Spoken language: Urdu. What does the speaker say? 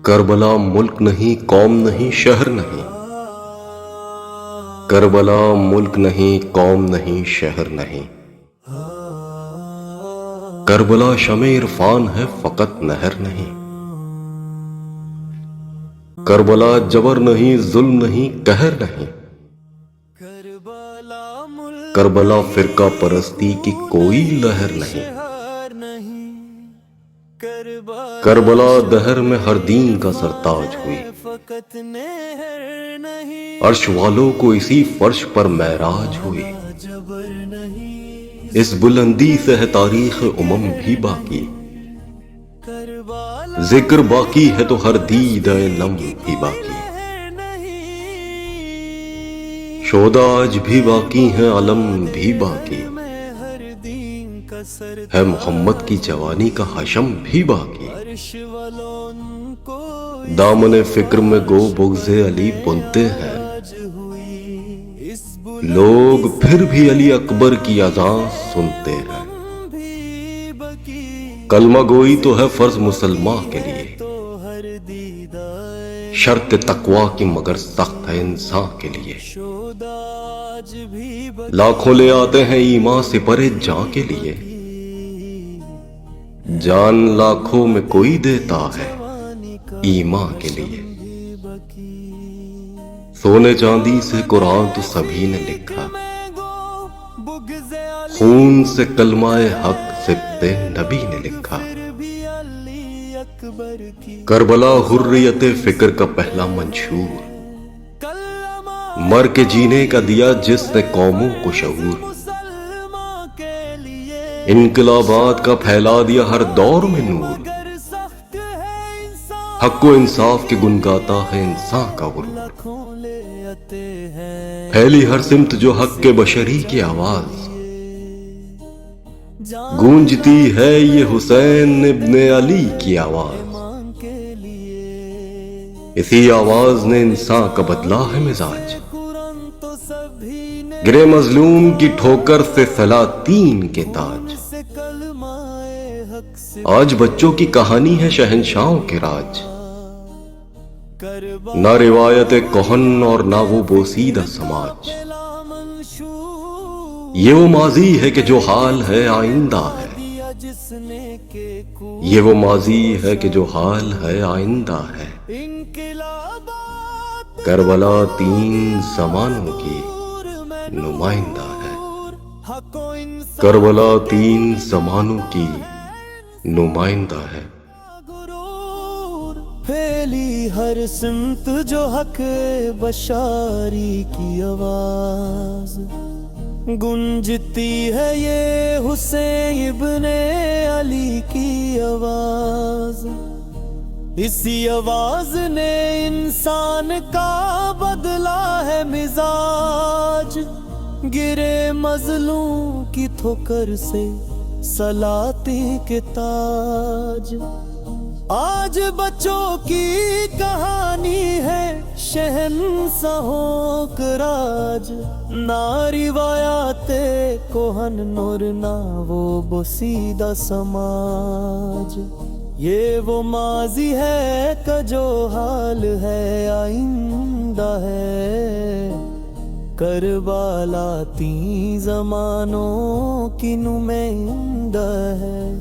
کربلا ملک نہیں، قوم نہیں، شہر نہیں۔ کربلا ملک نہیں، قوم نہیں، شہر نہیں۔ کربلا شمع عرفان ہے، فقط نہر نہیں۔ کربلا جبر نہیں، ظلم نہیں، قہر نہیں۔ کربلا فرقہ پرستی کی کوئی لہر نہیں۔ کربلا دہر میں ہر دین کا سرتاج ہوئی۔ عرش والوں کو اسی فرش پر معراج ہوئی۔ اس بلندی سے ہے تاریخ امم بھی باقی۔ ذکر باقی ہے تو ہر دیدہ نم بھی باقی۔ شہداء آج بھی باقی ہیں، علم بھی باقی ہے، محمد کی جوانی کا حشم بھی باقی۔ دامن فکر میں گو بغض علی بنتے ہیں لوگ، پھر بھی علی اکبر کی اذان سنتے ہیں۔ کلمہ گوئی تو ہے فرض مسلمان کے لیے، شرط تقویٰ کی مگر سخت ہے انسان کے لیے۔ لاکھوں لے آتے ہیں ایمان سپر جاں کے لیے، جان لاکھوں میں کوئی دیتا ہے ایمان کے لیے۔ سونے چاندی سے قرآن تو سبھی نے لکھا، خون سے کلمہ حق سبت نبی نے لکھا۔ کربلا حریت فکر کا پہلا منشور، مر کے جینے کا دیا جس نے قوموں کو شعور۔ انقلابات کا پھیلا دیا ہر دور میں نور، حق و انصاف کے گن گاتا ہے انسان کا غرور۔ پھیلی ہر سمت جو حق کے بشری کی آواز، گونجتی ہے یہ حسین ابن علی کی آواز۔ اسی آواز نے انسان کا بدلا ہے مزاج، گرے مظلوم کی ٹھوکر سے سلاطین کے تاج۔ آج بچوں کی کہانی ہے شہنشاہوں کے راج، نہ روایت کہن اور نہ وہ بوسیدہ سماج۔ یہ وہ ماضی ہے کہ جو حال ہے آئندہ ہے، یہ وہ ماضی ہے کہ جو حال ہے آئندہ ہے۔ کربلا تین زمانوں کی نمائندہ ہے، کربلا تین زمانوں کی نمائندہ ہے۔ پھیلی ہر سمت جو حق بشاری کی آواز، گونجتی ہے یہ حسین ابن علی کی آواز۔ اسی آواز نے انسان کا بدلا ہے مزاج، گرے مظلوم کی ٹھوکر سے سلاطی کے تاج۔ آج بچوں کی کہانی ہے شہنشاہوں کا راج، نہ روایات کوہن نور نہ وہ بوسیدہ سماج۔ یہ وہ ماضی ہے کہ جو حال ہے آئندہ ہے، کربلا تین زمانوں کی نمائندہ ہے۔